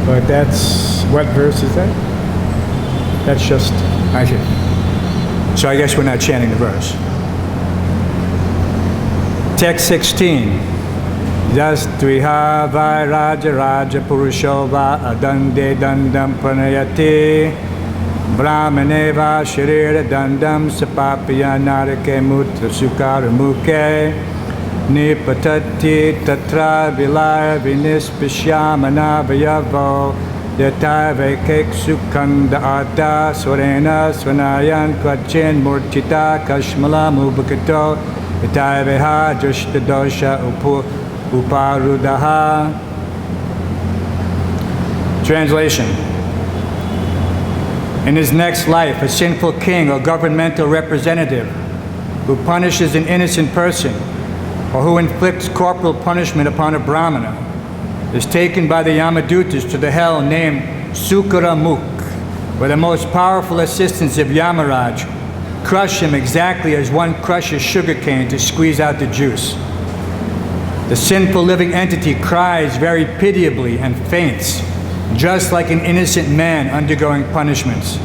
But that's, what verse is that? That's just, I see. So I guess we're not chanting the verse. Text 16. Jas tviha vai raja raja purusho va adande dandam pranayati brahmane va sharira dandam sapapya narake mutra sukara mukhe nipatati tatra vilaya vinispashyamana vayavo yata vekek sukhanda ata swarena swanayan kvachin murchita kashmala mubhakato yata veha jushtadosha uparudaha. Translation. In his next life, a sinful king or governmental representative who punishes an innocent person or who inflicts corporal punishment upon a brahmana is taken by the Yamadutas to the hell named Sukaramukh, where the most powerful assistants of Yamaraj crush him exactly as one crushes sugarcane to squeeze out the juice. The sinful living entity cries very pitiably and faints, just like an innocent man undergoing punishments.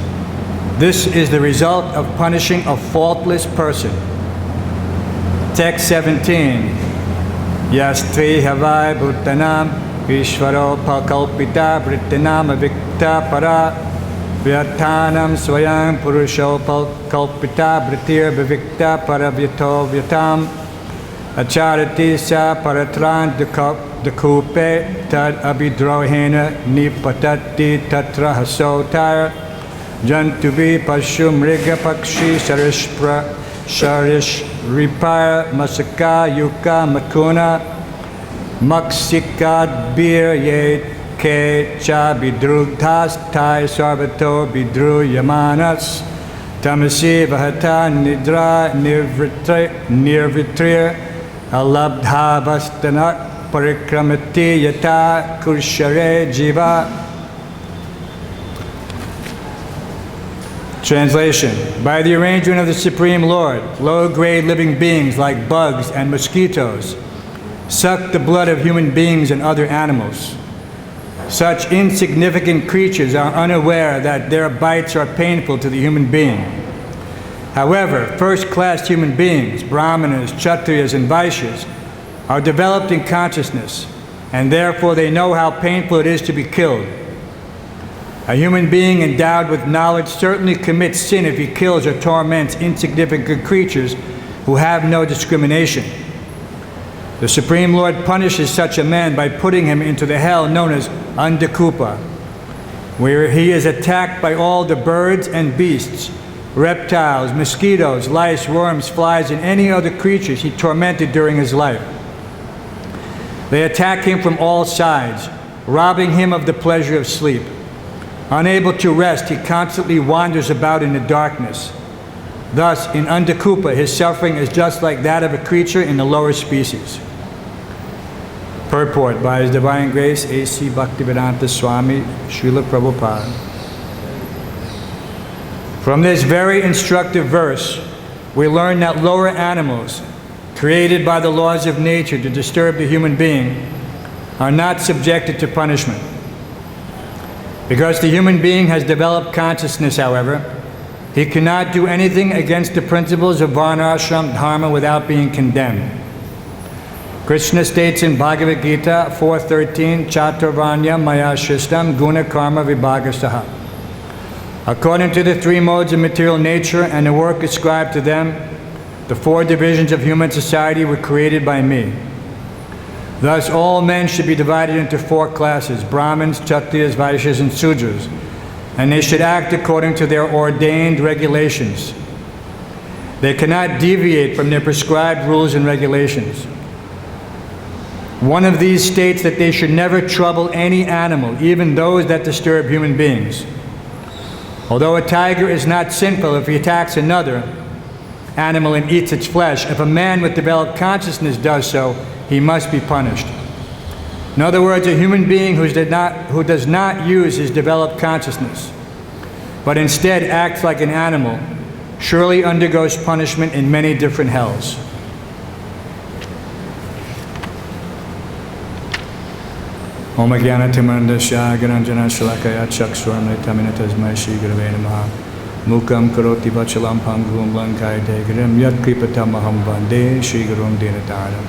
This is the result of punishing a faultless person. Text 17. Yastri havai bhutanam Ishvaro pakalpita vrittanam avikta para vyathanam swayam purusho pakalpita vritir vivikta paravyato vyatam acharati sa paratran dakupe tad abhidrohena nipatati tatra hasotar jantuvi pashu mriga pakshi sharish ripaya masaka yuka makuna maksikad bir ye ke cha bidrugtas tai sarvato bidru yamanas tamasi vahata nidra nirvitrir alabdhavastana parikramati yata kurshare jiva. Translation. By the arrangement of the Supreme Lord, low-grade living beings like bugs and mosquitoes suck the blood of human beings and other animals. Such insignificant creatures are unaware that their bites are painful to the human being. However, first-class human beings, brahmanas, kshatriyas, and vaishyas, are developed in consciousness, and therefore they know how painful it is to be killed. A human being endowed with knowledge certainly commits sin if he kills or torments insignificant creatures who have no discrimination. The Supreme Lord punishes such a man by putting him into the hell known as Andakupa, where he is attacked by all the birds and beasts, reptiles, mosquitoes, lice, worms, flies, and any other creatures he tormented during his life. They attack him from all sides, robbing him of the pleasure of sleep. Unable to rest, he constantly wanders about in the darkness. Thus, in Andakupa, his suffering is just like that of a creature in the lower species. Purport by His Divine Grace A.C. Bhaktivedanta Swami Srila Prabhupada. From this very instructive verse, we learn that lower animals, created by the laws of nature to disturb the human being, are not subjected to punishment. Because the human being has developed consciousness, however, he cannot do anything against the principles of varnashram dharma without being condemned. Krishna states in Bhagavad Gita 4.13, Chaturvanya maya shristam guna karma vibhagasaha. According to the three modes of material nature and the work ascribed to them, the four divisions of human society were created by me. Thus, all men should be divided into four classes: Brahmins, Kshatriyas, Vaishyas, and Sudras, and they should act according to their ordained regulations. They cannot deviate from their prescribed rules and regulations. One of these states that they should never trouble any animal, even those that disturb human beings. Although a tiger is not sinful if he attacks another animal and eats its flesh, if a man with developed consciousness does so, he must be punished. In other words, a human being who does not use his developed consciousness, but instead acts like an animal, surely undergoes punishment in many different hells. Om Jnanatimandasya Garanjana Shalakaya Chakshurmritamina Tasmai Shri Gurave Namaha Mukam Karoti Vachalam Pangum Lankai Degaram Yat Kripatamaham Vande Shri Gurum Dinataram.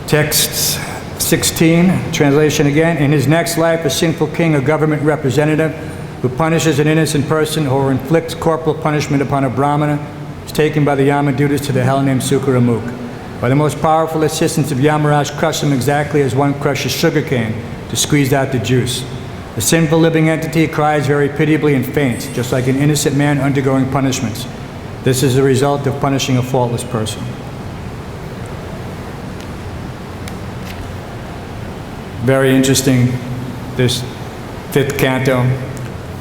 Text 16, translation again. In his next life, a sinful king, a government representative, who punishes an innocent person or inflicts corporal punishment upon a brahmana, is taken by the Yamadutas to the hell named Sukaramuk. By the most powerful assistance of Yamaraj, crush him exactly as one crushes sugarcane to squeeze out the juice. The sinful living entity cries very pitiably and faints, just like an innocent man undergoing punishments. This is the result of punishing a faultless person. Very interesting, this fifth canto.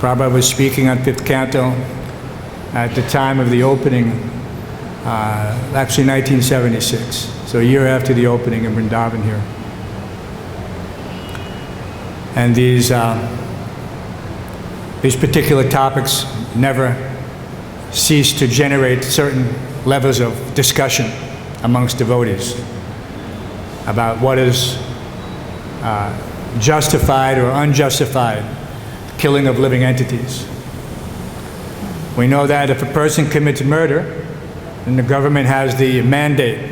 Prabhupada was speaking on fifth canto at the time of the opening, actually 1976, so a year after the opening in Vrindavan here. And these particular topics never cease to generate certain levels of discussion amongst devotees about what is justified or unjustified killing of living entities. We know that if a person commits murder, then the government has the mandate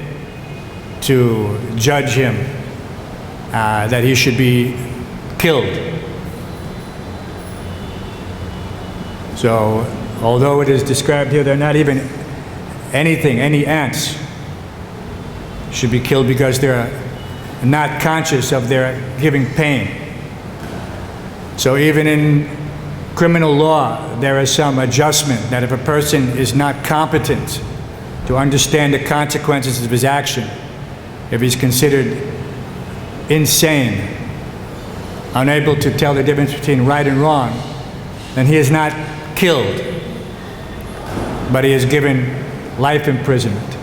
to judge him that he should be killed. So, although it is described here, they're not even any ants should be killed because they're not conscious of their giving pain. So even in criminal law, there is some adjustment that if a person is not competent to understand the consequences of his action, if he's considered insane, unable to tell the difference between right and wrong, then he is not killed, but he is given life imprisonment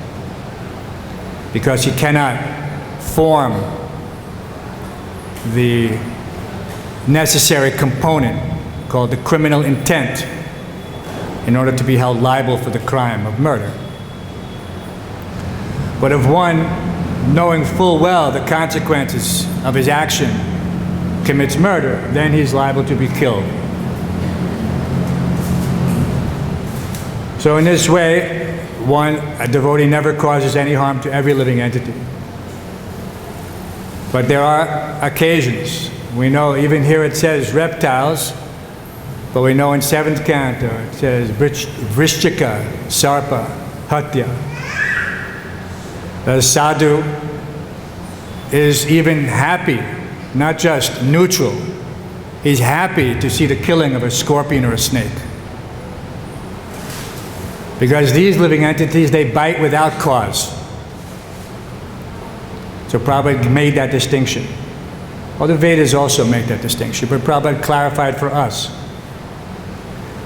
because he cannot form the necessary component called the criminal intent in order to be held liable for the crime of murder. But if one, knowing full well the consequences of his action, commits murder, then he's liable to be killed. So in this way, a devotee never causes any harm to every living entity. But there are occasions. We know, even here it says reptiles, but we know in 7th canto it says Vrishchika, Sarpa, Hatya. The sadhu is even happy, not just neutral. He's happy to see the killing of a scorpion or a snake. Because these living entities, they bite without cause. So Prabhupada made that distinction. Well, the Vedas also make that distinction, but Prabhupada clarified for us.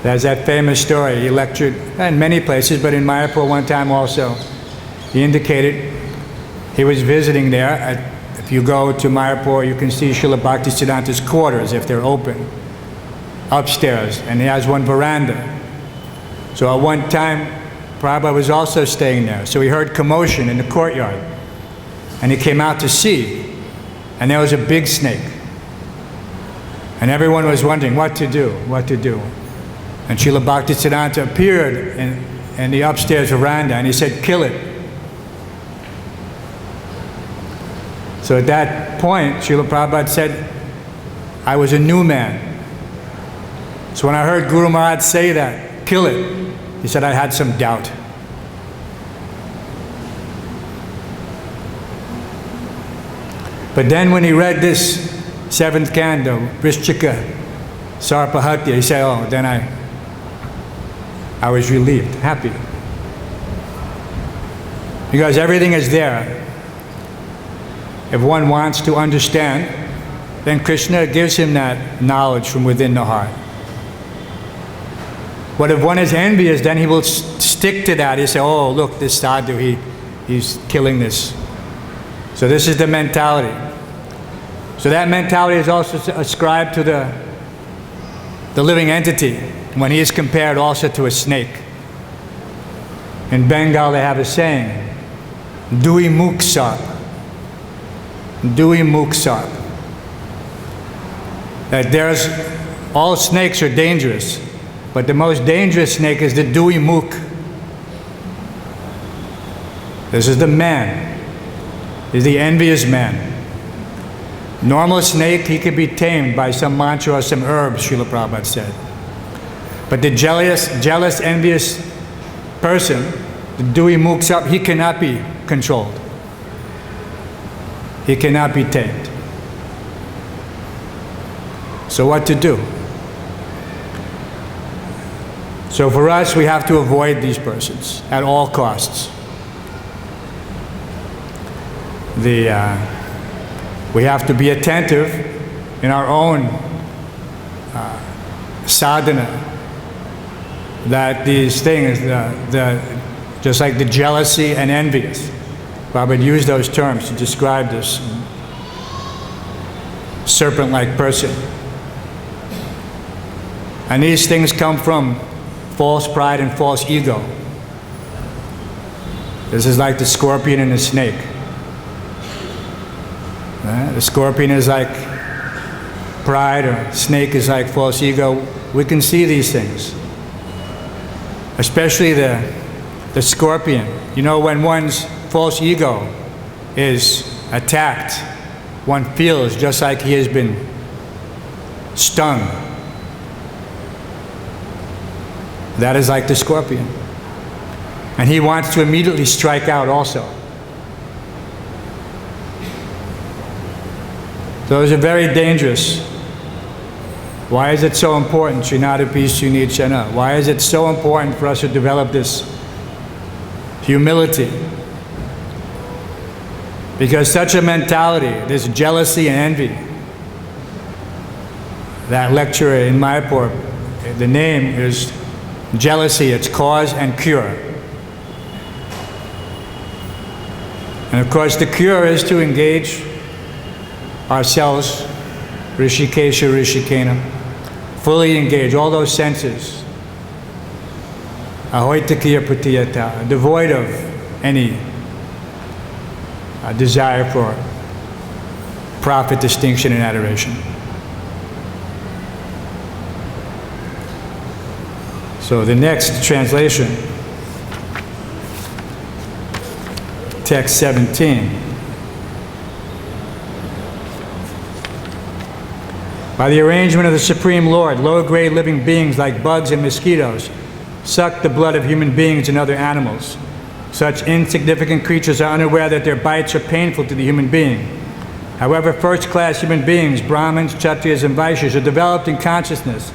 There's that famous story. He lectured in many places, but in Mayapur one time also, he indicated he was visiting there. If you go to Mayapur, you can see Srila Bhaktisiddhanta's quarters if they're open, upstairs, and he has one veranda. So at one time, Prabhupada was also staying there. So he heard commotion in the courtyard. And he came out to see, and there was a big snake. And everyone was wondering what to do. And Srila Bhaktisiddhanta appeared in the upstairs veranda, and he said, "Kill it." So at that point, Srila Prabhupada said, I was a new man. So when I heard Guru Maharaj say that, "Kill it," he said, I had some doubt. But then when he read this 7th canto, Vrishchika, Sarpahatya, he said, oh, then I was relieved, happy. Because everything is there. If one wants to understand, then Krishna gives him that knowledge from within the heart. But if one is envious, then he will stick to that. He say, oh, look, this sadhu, he's killing this. So this is the mentality. So that mentality is also ascribed to the living entity when he is compared also to a snake. In Bengal they have a saying, Dui Mukh Sarp. Dui Muk Sarp. That there's, all snakes are dangerous, but the most dangerous snake is the Dui Muk. This is the man. He's the envious man. Normal snake, he could be tamed by some mantra or some herbs, Srila Prabhupada said. But the jealous, envious person, the Dui Muk Sarp, he cannot be controlled. He cannot be tamed. So what to do? So for us, we have to avoid these persons at all costs. We have to be attentive in our own sadhana, that these things, just like the jealousy and envious, Prabhupada used those terms to describe this serpent-like person. And these things come from false pride and false ego. This is like the scorpion and the snake. The scorpion is like pride, or snake is like false ego. We can see these things. Especially the scorpion. You know, when one's false ego is attacked, one feels just like he has been stung. That is like the scorpion. And he wants to immediately strike out also. Those are very dangerous. Why is it so important, Srinadapi Sunichana? Why is it so important for us to develop this humility? Because such a mentality, this jealousy and envy, that lecturer in Mayapur, the name is jealousy, its cause and cure. And of course the cure is to engage ourselves, Rishikesha, Rishikena, fully engage all those senses, ahoitakiya pratiyata, devoid of any desire for profit, distinction, and adoration. So the next translation, text 17. By the arrangement of the Supreme Lord, low-grade living beings like bugs and mosquitoes suck the blood of human beings and other animals. Such insignificant creatures are unaware that their bites are painful to the human being. However, first-class human beings, Brahmins, Kshatriyas, and Vaishyas, are developed in consciousness,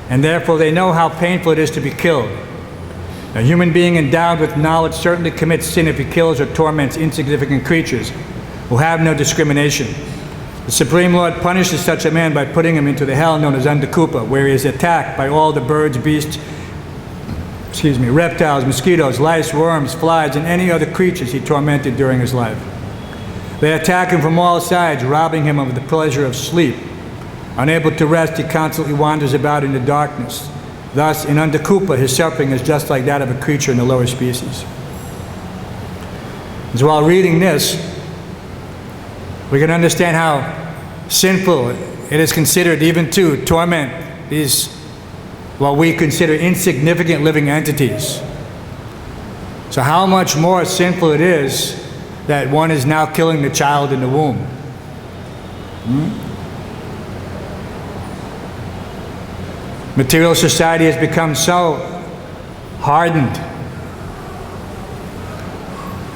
and therefore they know how painful it is to be killed. A human being endowed with knowledge certainly commits sin if he kills or torments insignificant creatures who have no discrimination. The Supreme Lord punishes such a man by putting him into the hell known as Andakupa, where he is attacked by all the birds, beasts, reptiles, mosquitoes, lice, worms, flies, and any other creatures he tormented during his life. They attack him from all sides, robbing him of the pleasure of sleep. Unable to rest, he constantly wanders about in the darkness. Thus, in Andakupa, his suffering is just like that of a creature in the lower species. And so while reading this, we can understand how sinful it is considered even to torment these, what we consider insignificant living entities. So how much more sinful it is that one is now killing the child in the womb. Material society has become so hardened.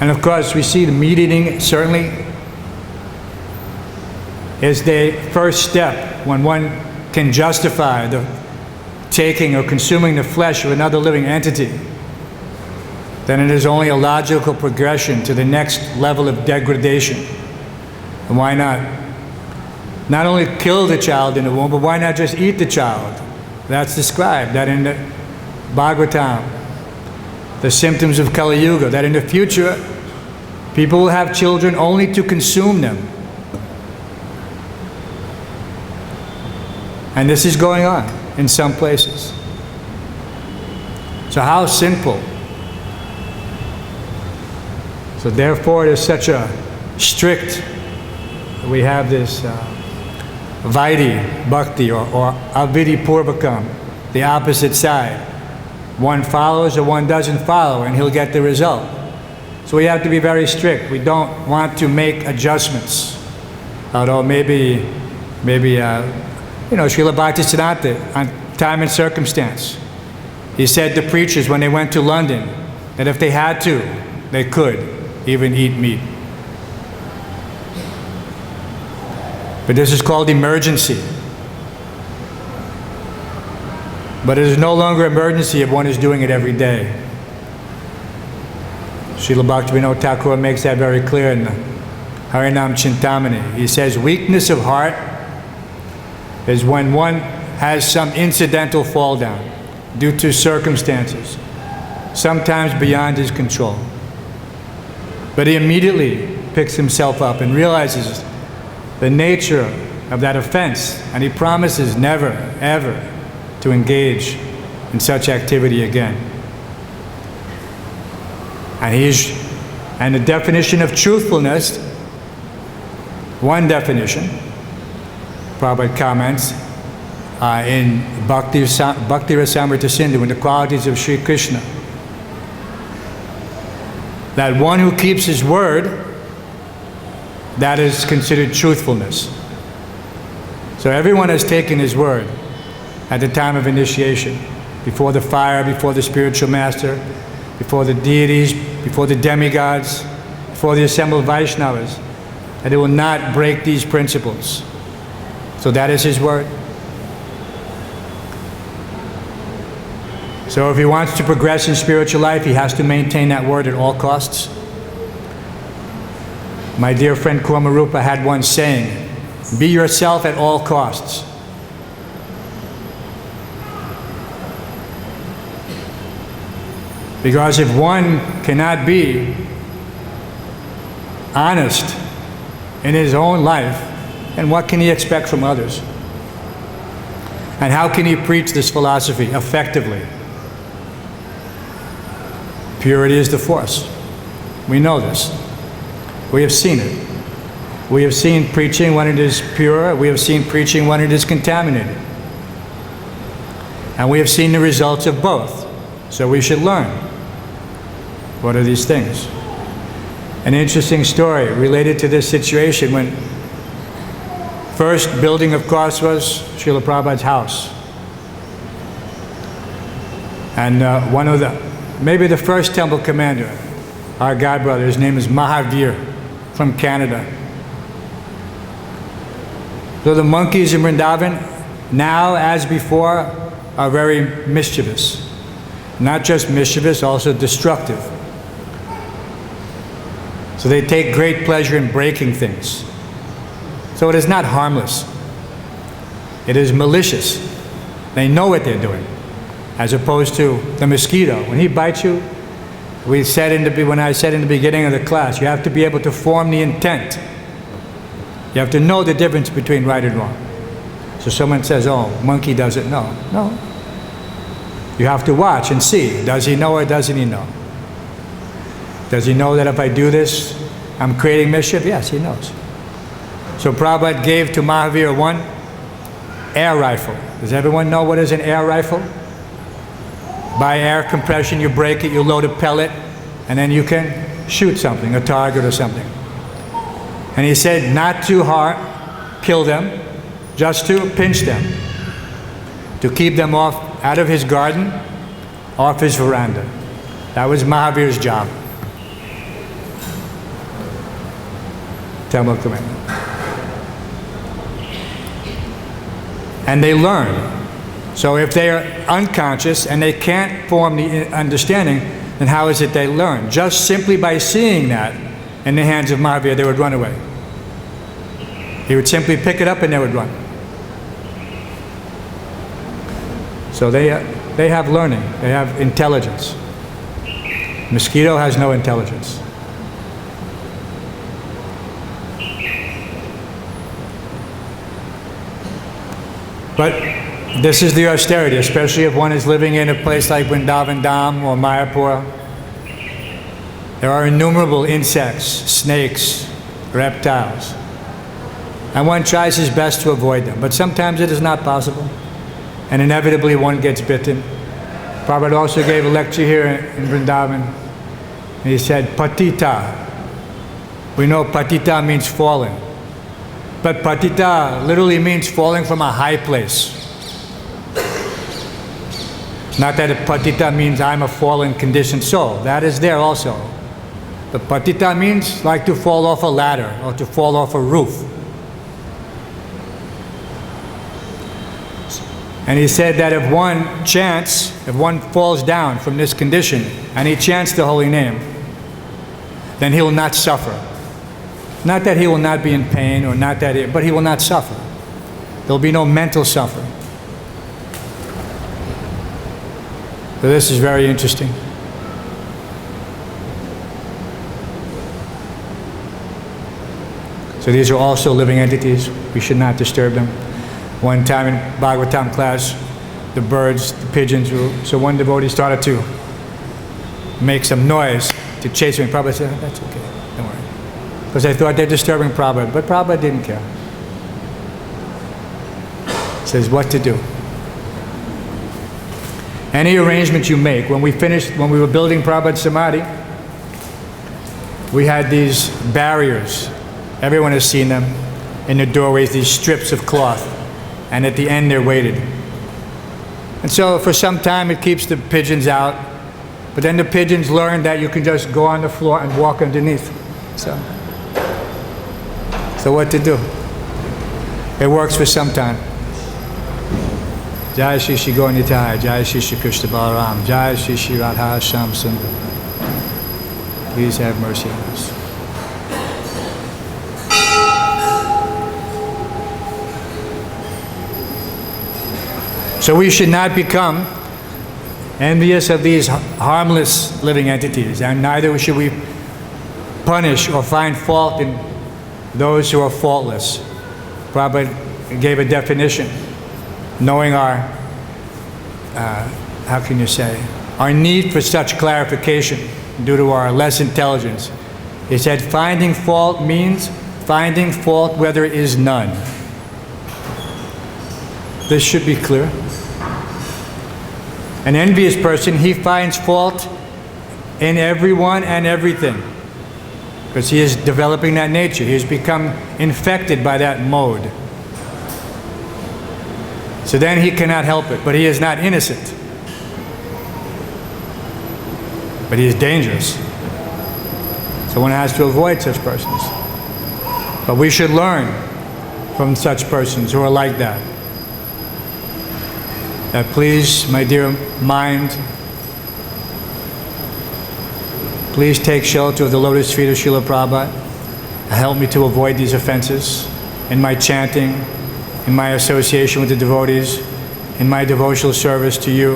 And of course, we see the meat eating certainly is the first step when one can justify the taking or consuming the flesh of another living entity. Then it is only a logical progression to the next level of degradation. And why not only kill the child in the womb, but why not just eat the child? That's described, that in the Bhagavatam, the symptoms of Kali Yuga, that in the future, people will have children only to consume them. And this is going on in some places. So how sinful. So therefore it is such a strict we have this Vaidhi Bhakti or Avidi Purvakam, the opposite side. One follows or one doesn't follow, and he'll get the result. So we have to be very strict. We don't want to make adjustments. Although maybe Srila Bhaktisiddhanta, on time and circumstance, he said to preachers when they went to London that if they had to, they could even eat meat. But this is called emergency. But it is no longer emergency if one is doing it every day. Srila Bhaktivinoda Thakur makes that very clear in the Harinam Chintamani. He says, weakness of heart is when one has some incidental fall down due to circumstances, sometimes beyond his control. But he immediately picks himself up and realizes the nature of that offense, and he promises never, ever to engage in such activity again. And the definition of truthfulness, one definition, Prabhupada comments in Bhakti Rasamrita Sindhu, in the qualities of Sri Krishna, that one who keeps his word, that is considered truthfulness. So everyone has taken his word at the time of initiation, before the fire, before the spiritual master, before the deities, before the demigods, before the assembled Vaishnavas, that it will not break these principles. So that is his word. So if he wants to progress in spiritual life, he has to maintain that word at all costs. My dear friend Kurmarupa had one saying, be yourself at all costs. Because if one cannot be honest in his own life, then what can he expect from others? And how can he preach this philosophy effectively? Purity is the force. We know this. We have seen it. We have seen preaching when it is pure. We have seen preaching when it is contaminated. And we have seen the results of both. So we should learn. What are these things? An interesting story related to this situation, when first building, of course, was Srila Prabhupada's house. And maybe the first temple commander, our god brother, his name is Mahavir from Canada. So the monkeys in Vrindavan, now as before, are very mischievous. Not just mischievous, also destructive. So they take great pleasure in breaking things. So it is not harmless. It is malicious. They know what they're doing. As opposed to the mosquito. When he bites you, when I said in the beginning of the class, you have to be able to form the intent. You have to know the difference between right and wrong. So someone says, oh, monkey doesn't know. No. You have to watch and see. Does he know or doesn't he know? Does he know that if I do this, I'm creating mischief? Yes, he knows. So Prabhupada gave to Mahavir one air rifle. Does everyone know what is an air rifle? By air compression, you break it, you load a pellet, and then you can shoot something, a target or something. And he said not to kill them, just to pinch them, to keep them out of his garden, off his veranda. That was Mahavir's job. Temple commander. And they learn. So if they are unconscious and they can't form the understanding, then how is it they learn? Just simply by seeing that in the hands of Mahavir, they would run away. He would simply pick it up and they would run. So they have learning. They have intelligence. Mosquito has no intelligence. But this is the austerity, especially if one is living in a place like Vrindavan Dham or Mayapur. There are innumerable insects, snakes, reptiles. and one tries his best to avoid them. But sometimes it is not possible, and inevitably one gets bitten. Prabhupada also gave a lecture here in Vrindavan, and he said, patita. We know patita means fallen, but patita literally means falling from a high place. Not that patita means I'm a fallen conditioned soul. That is there also. But patita means like to fall off a ladder or to fall off a roof. And he said that if one falls down from this condition and he chants the holy name, then he will not suffer. Not that he will not be in pain or not that, but he will not suffer. There will be no mental suffering. So this is very interesting. So these are also living entities. We should not disturb them. One time in Bhagavatam class, the birds, the pigeons, so one devotee started to make some noise to chase me. Prabhupada said, oh, that's okay, don't worry. Because I thought they're disturbing Prabhupada, but Prabhupada didn't care. He says what to do. Any arrangement you make, when we were building Prabhupada Samadhi, we had these barriers. Everyone has seen them in the doorways, these strips of cloth. And at the end they're weighted. And so for some time it keeps the pigeons out, but then the pigeons learn that you can just go on the floor and walk underneath. So what to do? It works for some time. Jai Shri Shri Gaur Nitai, Jai Shri Shri Krishna Balaram, Jai Shri Shri Radha Shyam Sundar. Please have mercy on us. So we should not become envious of these harmless living entities, and neither should we punish or find fault in those who are faultless. Prabhupada gave a definition, knowing our, how can you say, our need for such clarification due to our less intelligence. He said, finding fault means finding fault where there is none. This should be clear. An envious person, he finds fault in everyone and everything, because he is developing that nature. He has become infected by that mode. So then he cannot help it, but he is not innocent. But he is dangerous. So one has to avoid such persons. But we should learn from such persons who are like that. That please, my dear mind, please take shelter of the lotus feet of Srila Prabhupada. Help me to avoid these offenses in my chanting, in my association with the devotees, in my devotional service to you.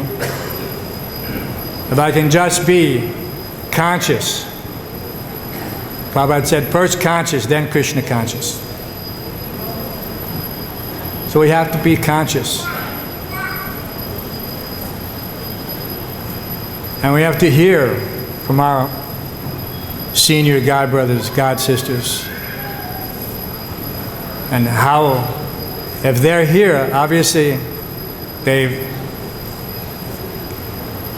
If I can just be conscious. Prabhupada said, first conscious, then Krishna conscious. So we have to be conscious. And we have to hear from our senior God brothers, God sisters, and how, if they're here, obviously they've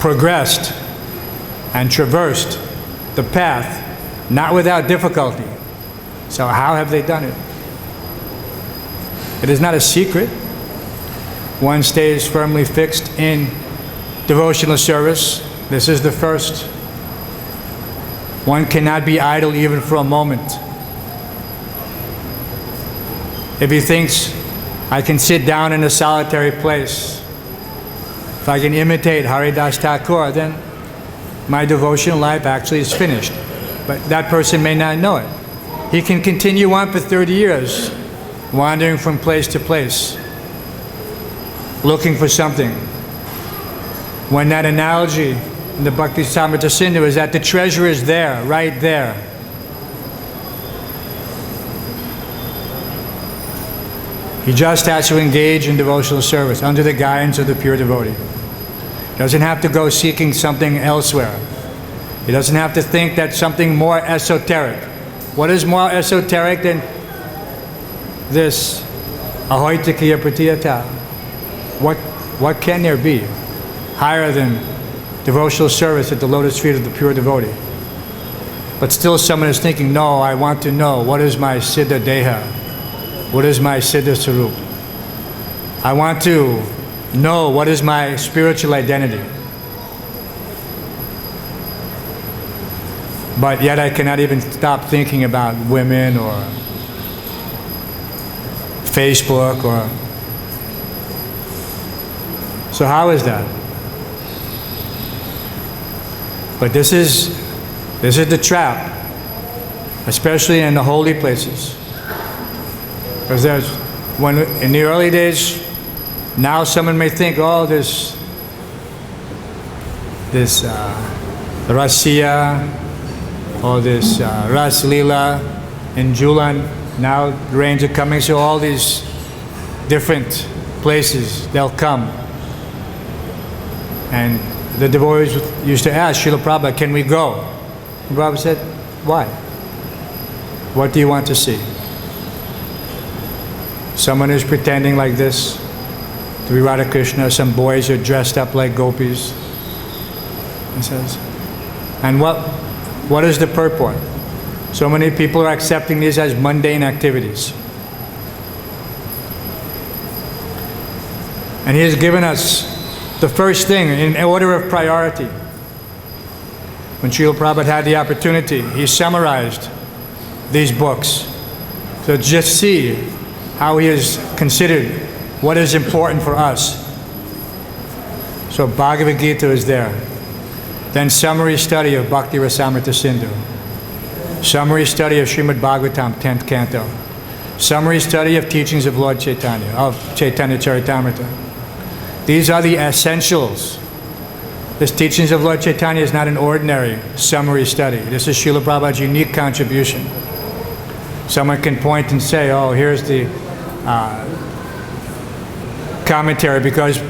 progressed and traversed the path, not without difficulty. So how have they done it? It is not a secret. One stays firmly fixed in devotional service. This is the first. One cannot be idle even for a moment. If he thinks, I can sit down in a solitary place, if I can imitate Haridas Thakur, then my devotional life actually is finished. But that person may not know it. He can continue on for 30 years, wandering from place to place, looking for something. When that analogy in the Bhakti Samrita Sindhu is that the treasure is there, right there. He just has to engage in devotional service under the guidance of the pure devotee. He doesn't have to go seeking something elsewhere. He doesn't have to think that something more esoteric. What is more esoteric than this ahoitikiya pratiyata. What can there be higher than devotional service at the lotus feet of the pure devotee? But still someone is thinking, no, I want to know, what is my siddha deha? What is my siddha sarup? I want to know what is my spiritual identity. But yet I cannot even stop thinking about women or Facebook or... So how is that? But this is the trap, especially in the holy places. Because in the early days, now someone may think, oh, this Russia, or this Ras Leela in Julan, now the rains are coming, so all these different places, they'll come. And the devotees used to ask Srila Prabhupada, can we go? And Prabhupada said, why? What do you want to see? Someone who's pretending like this to be Radha Krishna, some boys are dressed up like gopis. He says, and what is the purport? So many people are accepting these as mundane activities. And he has given us the first thing in order of priority. When Srila Prabhupada had the opportunity, he summarized these books. So just see how he has considered what is important for us. So Bhagavad Gita is there. Then summary study of Bhakti Rasamrita Sindhu. Summary study of Srimad Bhagavatam, 10th canto. Summary study of teachings of Lord Chaitanya, of Chaitanya Charitamrita. These are the essentials. This teachings of Lord Chaitanya is not an ordinary summary study. This is Srila Prabhupada's unique contribution. Someone can point and say, oh, here's the commentary, because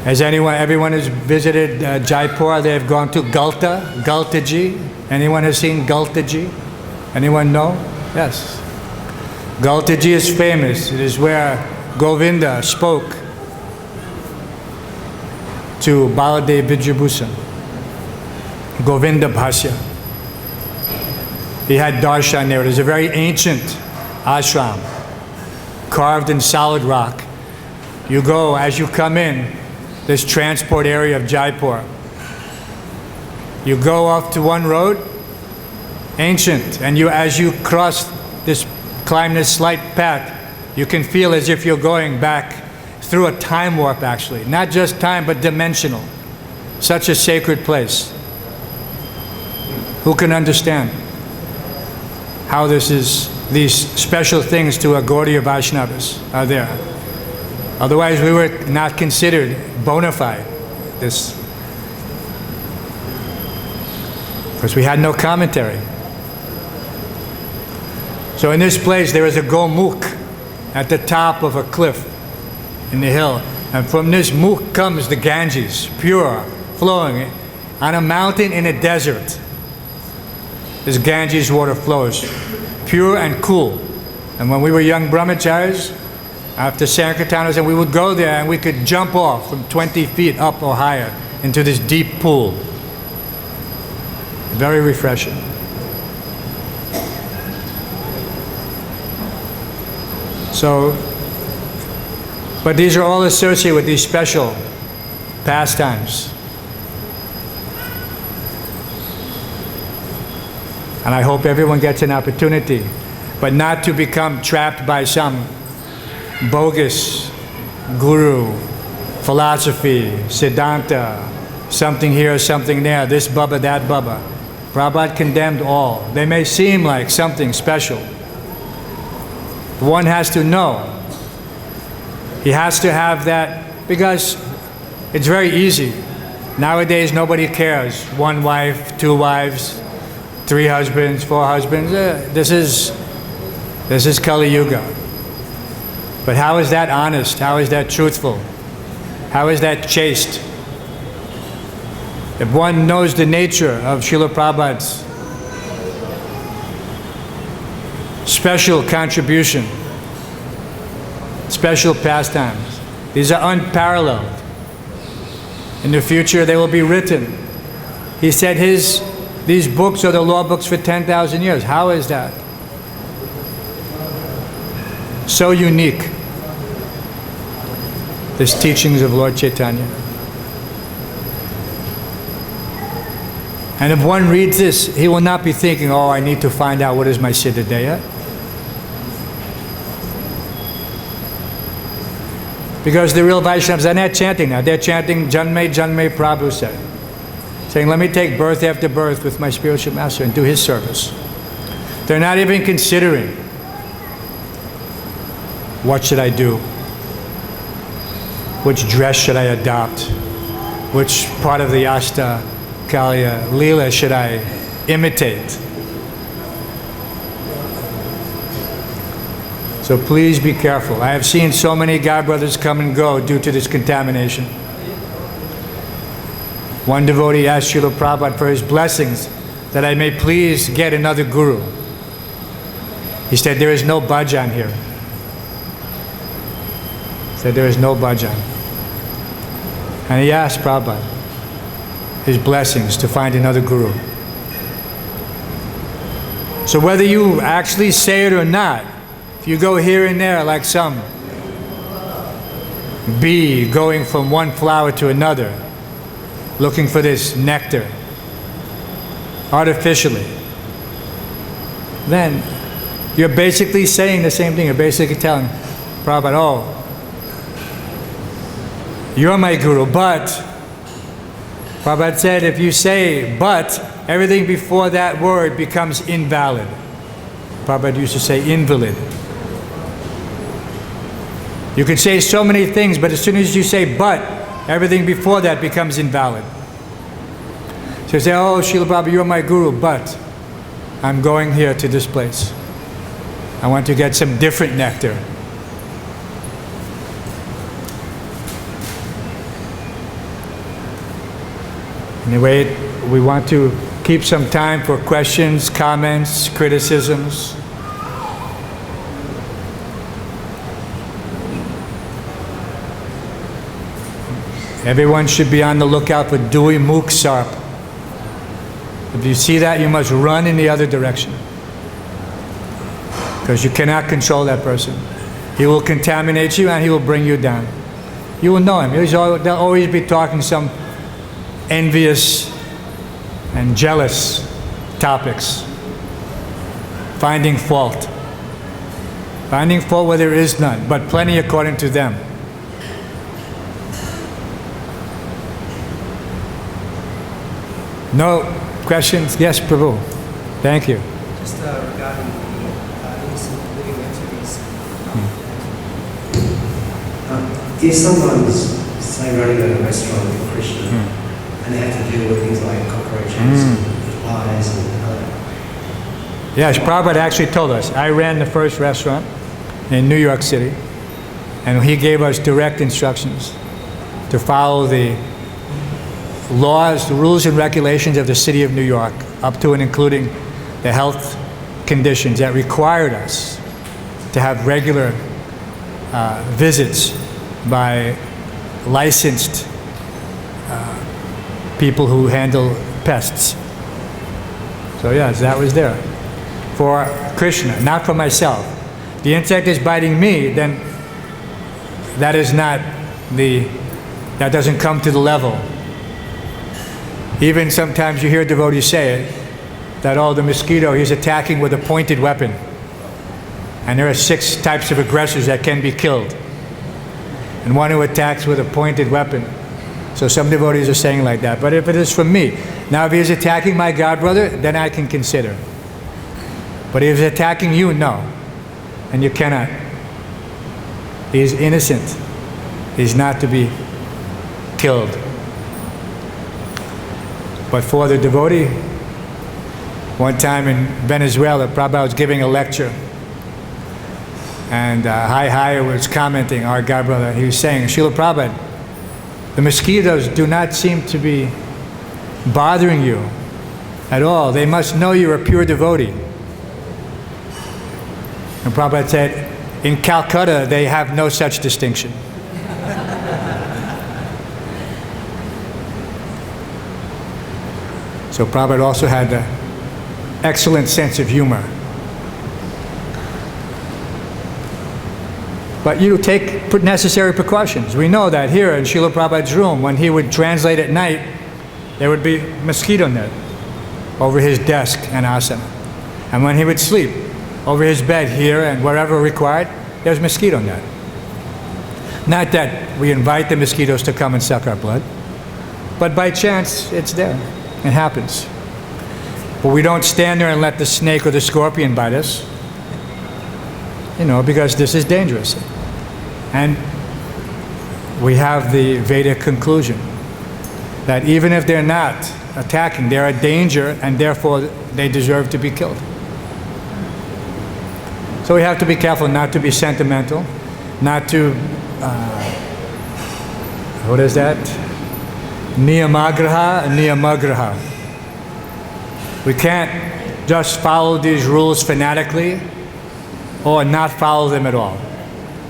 has everyone has visited Jaipur, they have gone to Galtaji. Anyone has seen Galtaji? Anyone know? Yes. Galtaji is famous. It is where Govinda spoke to Baladev Vidyabhusan. Govinda Bhasya. He had darshan there. It is a very ancient ashram, carved in solid rock. You go, as you come in, this transport area of Jaipur. You go off to one road, ancient, and as you climb this slight path, you can feel as if you're going back through a time warp, actually. Not just time, but dimensional. Such a sacred place. Who can understand how these special things to a Gaudiya Vaishnavas are there? Otherwise, we were not considered bona fide. Because we had no commentary. So in this place, there is a Gomukh at the top of a cliff in the hill. And from this mukh comes the Ganges, pure, flowing on a mountain in a desert. This Ganges water flows, pure and cool. And when we were young brahmacharis, after Sankirtanas, and we would go there and we could jump off from 20 feet up or higher into this deep pool. Very refreshing. So, but these are all associated with these special pastimes. And I hope everyone gets an opportunity, but not to become trapped by some bogus guru, philosophy, siddhanta, something here, something there, this baba, that baba. Prabhupada condemned all. They may seem like something special. One has to know. He has to have that, because it's very easy. Nowadays, nobody cares. One wife, two wives, 3 husbands, 4 husbands. This is Kali Yuga. But how is that honest? How is that truthful? How is that chaste? If one knows the nature of Srila Prabhupada's special contribution, special pastimes. These are unparalleled. In the future, they will be written. He said these books are the law books for 10,000 years. How is that? So unique, these teachings of Lord Chaitanya. And if one reads this, he will not be thinking, oh, I need to find out what is my Siddhadeya. Because the real Vaishnavas are not chanting now. They're chanting Janme Janme Prabhu said. Saying, let me take birth after birth with my spiritual master and do his service. They're not even considering, what should I do? Which dress should I adopt? Which part of the Ashta Kalya Leela should I imitate? So please be careful. I have seen so many God brothers come and go due to this contamination. One devotee asked Srila Prabhupada for his blessings that I may please get another guru. He said, there is no bhajan here. He said, there is no bhajan. And he asked Prabhupada his blessings to find another guru. So whether you actually say it or not, if you go here and there like some bee going from one flower to another, looking for this nectar, artificially, then you're basically saying the same thing. You're basically telling Prabhupada, oh, you're my guru, but Prabhupada said if you say but, everything before that word becomes invalid. Prabhupada used to say invalid. You can say so many things, but as soon as you say but, everything before that becomes invalid. So you say, oh, Srila Prabhupada, you're my guru, but I'm going here to this place. I want to get some different nectar. Anyway, we want to keep some time for questions, comments, criticisms. Everyone should be on the lookout for Dui Mukh Sarp. If you see that, you must run in the other direction. Because you cannot control that person. He will contaminate you and he will bring you down. You will know him. They'll always be talking some envious and jealous topics. Finding fault. Finding fault where there is none, but plenty according to them. No questions? Yes, Prabhu. Thank you. Just regarding the innocent living activities. If someone's, say, running a restaurant with Krishna, and they have to deal with things like cockroaches, flies, and other. Yes, Prabhupada actually told us. I ran the first restaurant in New York City, and he gave us direct instructions to follow the laws, the rules and regulations of the city of New York, up to and including the health conditions that required us to have regular visits by licensed people who handle pests. So yes, that was there for Krishna, not for myself. The insect is biting me, then that doesn't come to the level. Even sometimes you hear devotees say it, that, oh, the mosquito, he's attacking with a pointed weapon. And there are 6 types of aggressors that can be killed. And one who attacks with a pointed weapon. So some devotees are saying like that. But if it is from me, now if he's attacking my godbrother, then I can consider. But if he's attacking you, no. And you cannot. He is innocent. He's not to be killed. But for the devotee, one time in Venezuela, Prabhupada was giving a lecture. And Hai was commenting, our godbrother, he was saying, Srila Prabhupada, the mosquitoes do not seem to be bothering you at all. They must know you're a pure devotee. And Prabhupada said, in Calcutta, they have no such distinction. So Prabhupada also had an excellent sense of humor. But you take necessary precautions. We know that here in Srila Prabhupada's room, when he would translate at night, there would be mosquito net over his desk and asana. And when he would sleep, over his bed here and wherever required, there's mosquito net. Not that we invite the mosquitoes to come and suck our blood, but by chance, it's there. It happens. But we don't stand there and let the snake or the scorpion bite us, because this is dangerous. And we have the Vedic conclusion that even if they're not attacking, they're a danger, and therefore they deserve to be killed. So we have to be careful not to be sentimental, not to, what is that? Niyamagraha. We can't just follow these rules fanatically or not follow them at all.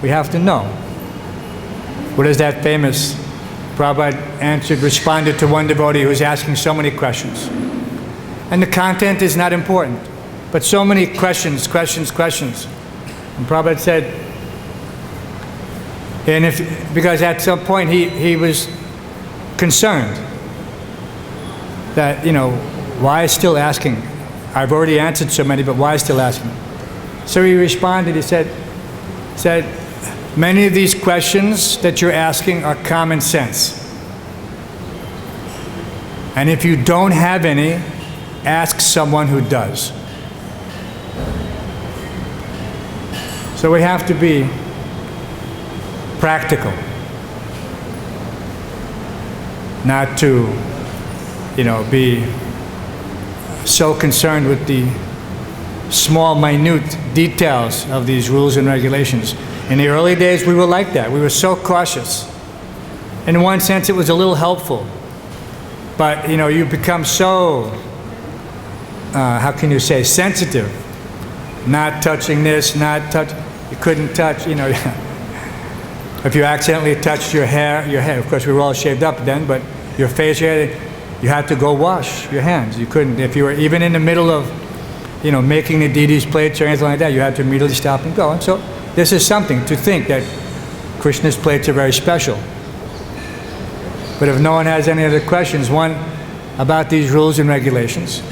We have to know. What is that famous? Prabhupada responded to one devotee who was asking so many questions. And the content is not important, but so many questions. And Prabhupada said, because at some point he was concerned that, why still asking? I've already answered so many, but why still asking? So he responded, he said, many of these questions that you're asking are common sense. And if you don't have any, ask someone who does. So we have to be practical. Not to, be so concerned with the small, minute details of these rules and regulations. In the early days, we were like that. We were so cautious. In one sense, it was a little helpful. But, you become so, sensitive. Not touching this, you couldn't touch, If you accidentally touched your hair, of course we were all shaved up then, but your face, you had to go wash your hands. You couldn't, if you were even in the middle of, making the deities plates or anything like that, you had to immediately stop and go. And so this is something to think that Krishna's plates are very special. But if no one has any other questions, one about these rules and regulations.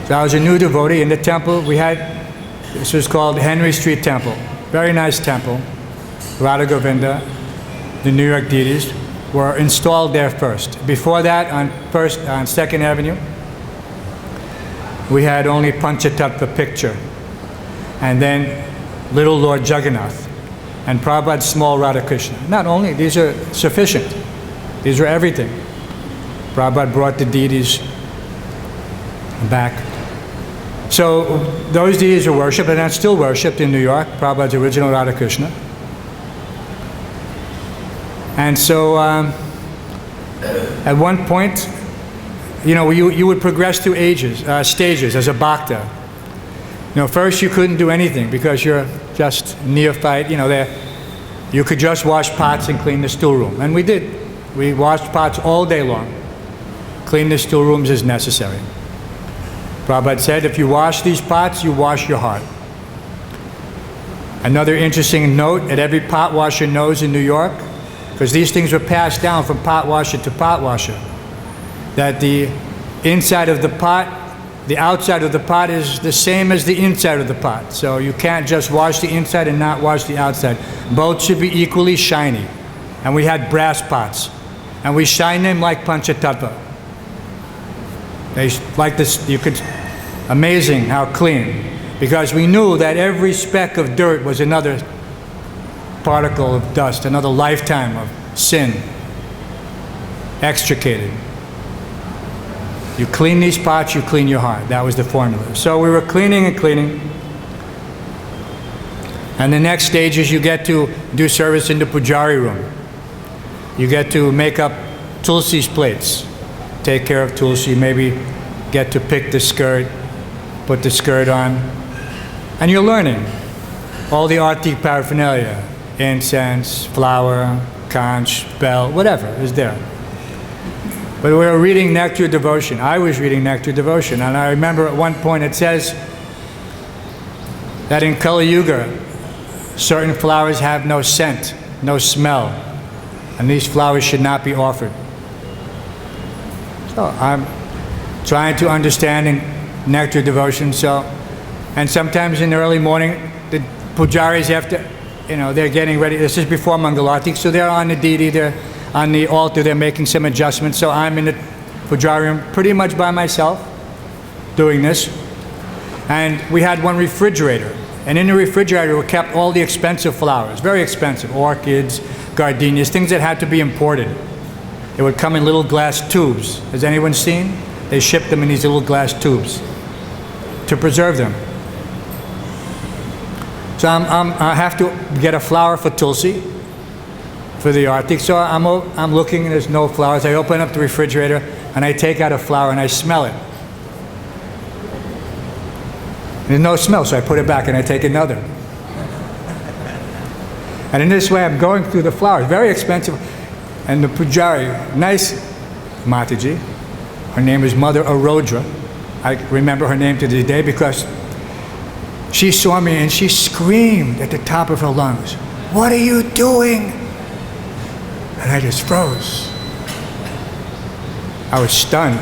So I was a new devotee in the temple. This was called Henry Street Temple. Very nice temple. Radha Govinda, the New York deities, were installed there first. Before that, on 2nd Avenue, we had only Panchatattva picture. And then little Lord Jagannath. And Prabhupada's small Radha Krishna. Not only, these are sufficient. These are everything. Prabhupada brought the deities back. So those deities are worshipped and are still worshipped in New York, Prabhupada's original Radha Krishna. And so at one point, you would progress through stages as a bhakta. First you couldn't do anything because you're just neophyte. You could just wash pots and clean the stool room. And we did. We washed pots all day long. Clean the stool rooms as necessary. Prabhupada said, if you wash these pots, you wash your heart. Another interesting note, at every pot washer knows in New York, because these things were passed down from pot washer to pot washer, that the inside of the pot, the outside of the pot is the same as the inside of the pot. So you can't just wash the inside and not wash the outside. Both should be equally shiny. And we had brass pots. And we shine them like Panchatattva. They like this, amazing how clean. Because we knew that every speck of dirt was another particle of dust, another lifetime of sin extricated. You clean these pots, you clean your heart. That was the formula. So we were cleaning and cleaning. And the next stage is you get to do service in the pujari room. You get to make up Tulsi's plates. Take care of Tulsi, maybe get to pick the skirt, put the skirt on. And you're learning. all the Arctic paraphernalia, incense, flower, conch, bell, whatever is there. But we were reading Nectar Devotion. I was reading Nectar Devotion, and I remember at one point it says that in Kali Yuga, certain flowers have no scent, no smell, and these flowers should not be offered. So I'm trying to understand in Nectar Devotion. And sometimes in the early morning, the pujaris they're getting ready. This is before Mangalarti, so they're on the deity, they're on the altar, they're making some adjustments. So I'm in the pujari room pretty much by myself doing this. And we had one refrigerator. And in the refrigerator we kept all the expensive flowers, very expensive, orchids, gardenias, things that had to be imported. It would come in little glass tubes. Has anyone seen? They shipped them in these little glass tubes to preserve them. So I have to get a flower for Tulsi, for the Arctic. So I'm looking and there's no flowers. I open up the refrigerator and I take out a flower and I smell it. There's no smell, so I put it back and I take another. And in this way I'm going through the flowers, very expensive. And the pujari, nice Mataji, her name is Mother Arodra. I remember her name to this day because she saw me and she screamed at the top of her lungs, "What are you doing?" And I just froze. I was stunned,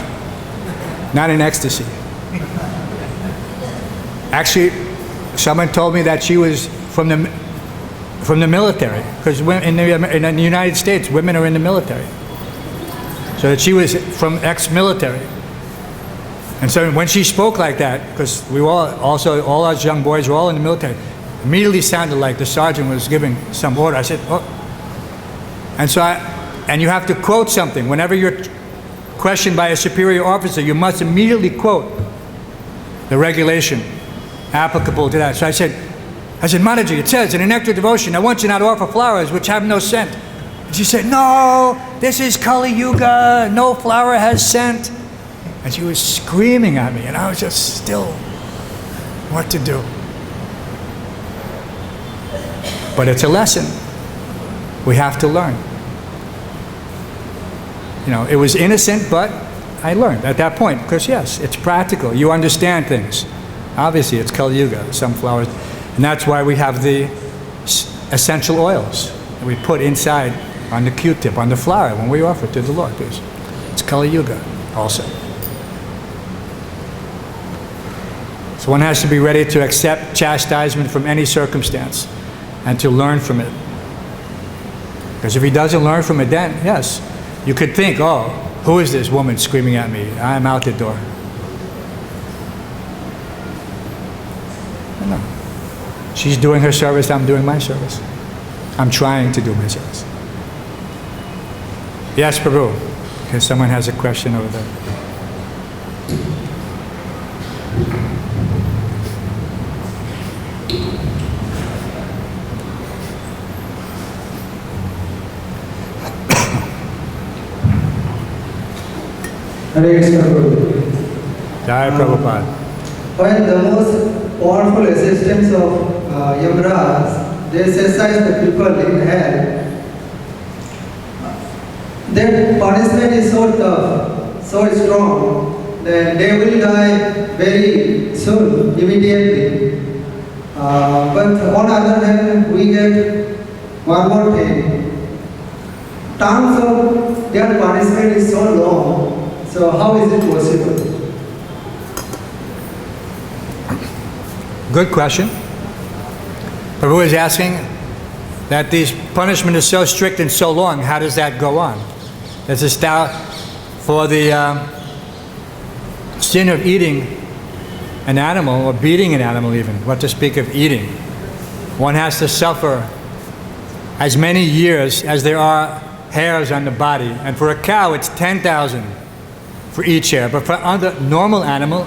not in ecstasy. Actually, someone told me that she was from the military, because in the United States, women are in the military. So that she was from ex-military. And so when she spoke like that, because we all us young boys were all in the military, immediately sounded like the sergeant was giving some order. I said, "Oh." And you have to quote something. Whenever you're questioned by a superior officer, you must immediately quote the regulation applicable to that. So I said, "Mataji, it says in a Nectar Devotion, I want you not to offer flowers which have no scent." And she said, "No, this is Kali Yuga, no flower has scent." And she was screaming at me, and I was just still, what to do? But it's a lesson. We have to learn. It was innocent, but I learned at that point, because yes, it's practical. You understand things. Obviously, it's Kali Yuga, some flowers. And that's why we have the essential oils that we put inside on the Q-tip, on the flower, when we offer it to the Lord. It's Kali Yuga also. So one has to be ready to accept chastisement from any circumstance and to learn from it. Because if he doesn't learn from it, then, yes, you could think, "Oh, who is this woman screaming at me? I'm out the door." No. She's doing her service, I'm doing my service. I'm trying to do my service. Yes, Prabhu. Okay, someone has a question over there. Hare Krishna, Prabhu. Jai Prabhupada. When the most powerful assistants of Yamraj, they exercise the people in hell, their punishment is so tough, so strong, that they will die very soon, immediately. But on the other hand, we get one more thing. Terms of their punishment is so long, so how is it possible? Good question. Prabhu is asking that this punishment is so strict and so long, how does that go on? There's a style for the sin of eating an animal, or beating an animal even, what to speak of eating. One has to suffer as many years as there are hairs on the body. And for a cow, it's 10,000 for each hair. But for other normal animal,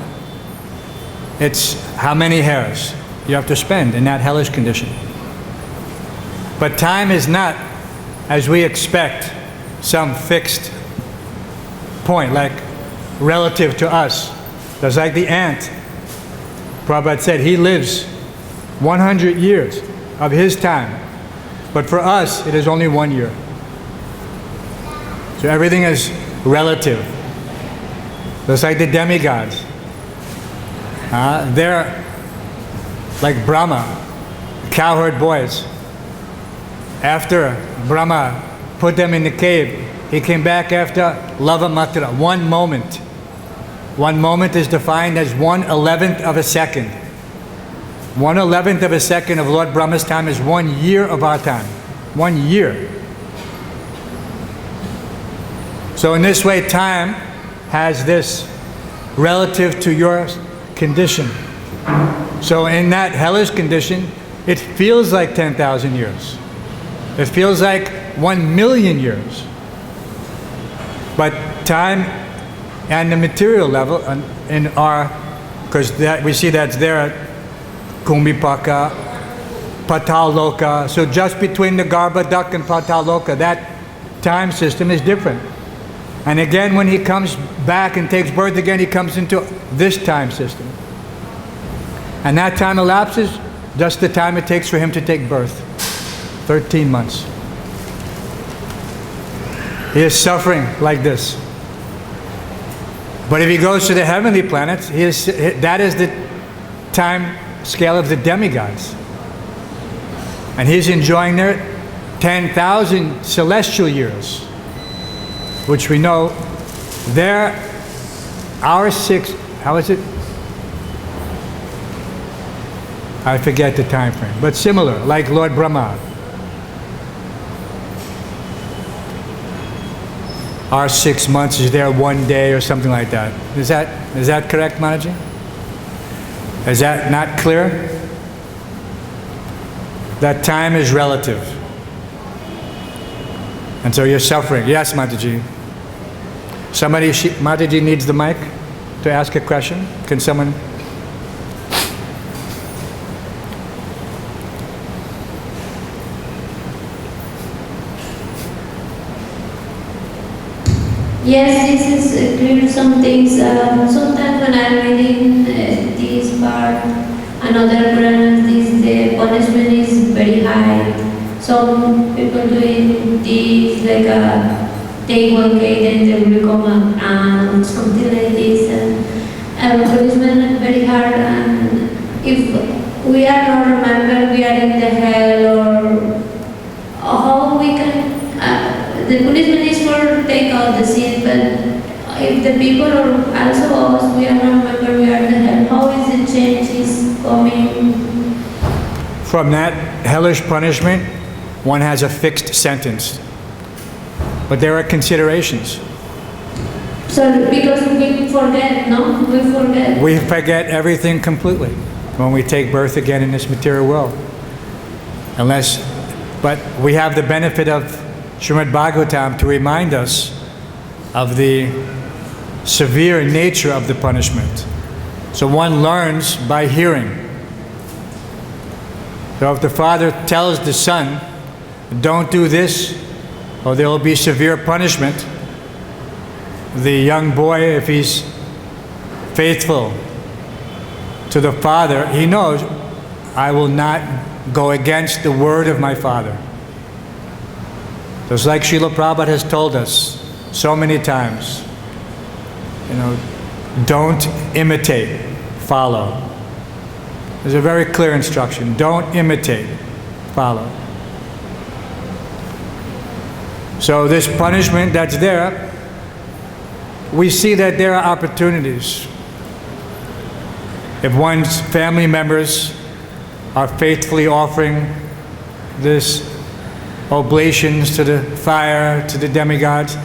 it's how many hairs you have to spend in that hellish condition. But time is not, as we expect, some fixed point, like relative to us. Just like the ant. Prabhupada said he lives 100 years of his time. But for us, it is only 1 year. So everything is relative. Just like the demigods. They're like Brahma, cowherd boys. After Brahma put them in the cave, he came back after Lava Matra, 1 moment. 1 moment is defined as 1/11th of a second. 1/11th of a second of Lord Brahma's time is 1 year of our time. 1 year. So in this way, time has this relative to your condition. So in that hellish condition, it feels like 10,000 years. It feels like 1,000,000 years. But time and the material level in our, because we see that's there at Kumbhipaka, Pataloka. So just between the Garbhodak and Pataloka, that time system is different. And again, when he comes back and takes birth again, he comes into this time system. And that time elapses just the time it takes for him to take birth. 13 months. He is suffering like this. But if he goes to the heavenly planets, that is the time scale of the demigods. And he's enjoying their 10,000 celestial years, which we know they're our 6, how is it? I forget the time frame, but similar, like Lord Brahma. Our 6 months is there 1 day or something like that. Is that correct, Mataji? Is that not clear? That time is relative. And so you're suffering. Yes, Mataji. Mataji needs the mic to ask a question. Can someone? Yes, this is clear some things. Sometimes when I'm reading this part, another Puranas, the punishment is very high. Some people doing this like take 1 day, then they will become a ant, something like this. And punishment is very hard. And if we are not remember we are in the hell, or how we can. The punishment is for take out the sin, but if the people are also us, we are not remember we are in the hell, how is the change is coming? From that hellish punishment, one has a fixed sentence. But there are considerations. So because we forget, no? We forget. We forget everything completely when we take birth again in this material world. But we have the benefit of Srimad Bhagavatam to remind us of the severe nature of the punishment. So one learns by hearing. So if the father tells the son, don't do this, or there will be severe punishment, the young boy, if he's faithful to the father, he knows, I will not go against the word of my father. Just like Srila Prabhupada has told us so many times, don't imitate, follow. There's a very clear instruction. Don't imitate, follow. So this punishment that's there, we see that there are opportunities. If one's family members are faithfully offering this oblations to the fire, to the demigods,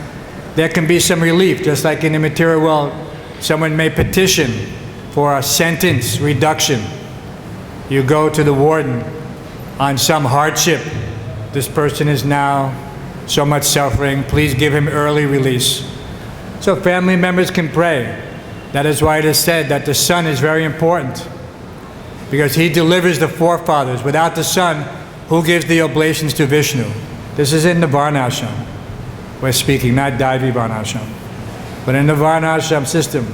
there can be some relief. Just like in the material world, someone may petition for a sentence reduction. You go to the warden on some hardship. This person is now so much suffering, please give him early release. So family members can pray. That is why it is said that the son is very important, because he delivers the forefathers. Without the son, who gives the oblations to Vishnu? This is in the Varnashram. We're speaking, not Daivi Varnashram. But in the Varnashram system,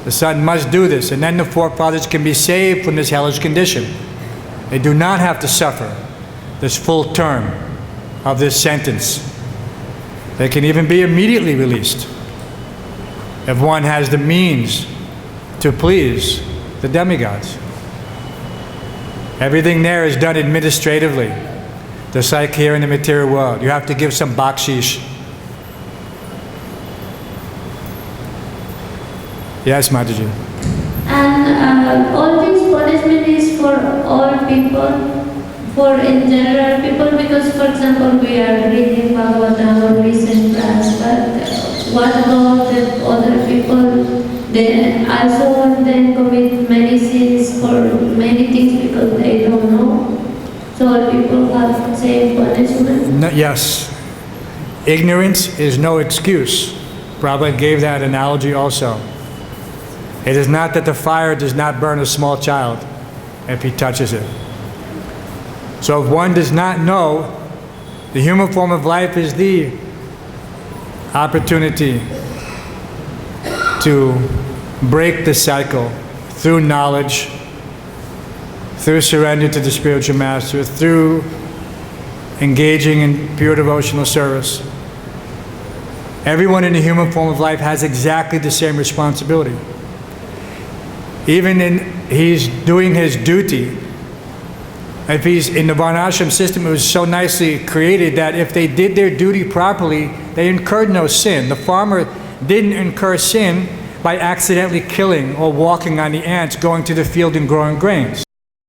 the son must do this, and then the forefathers can be saved from this hellish condition. They do not have to suffer this full term of this sentence. They can even be immediately released if one has the means to please the demigods. Everything there is done administratively, just like here in the material world. You have to give some bakshish. Yes, Mataji. And all this punishment is for all people, for in general people, because for example we are reading Bhagavatam or recent class, but what about the other people? They also then commit many sins for many things because they don't know. So all people have the same punishment. No, yes. Ignorance is no excuse. Prabhupada gave that analogy also. It is not that the fire does not burn a small child if he touches it. So if one does not know, the human form of life is the opportunity to break the cycle through knowledge, through surrender to the spiritual master, through engaging in pure devotional service. Everyone in the human form of life has exactly the same responsibility. Even he's doing his duty. If he's in the Varnashram system, it was so nicely created that if they did their duty properly, they incurred no sin. The farmer didn't incur sin by accidentally killing or walking on the ants going to the field and growing grains.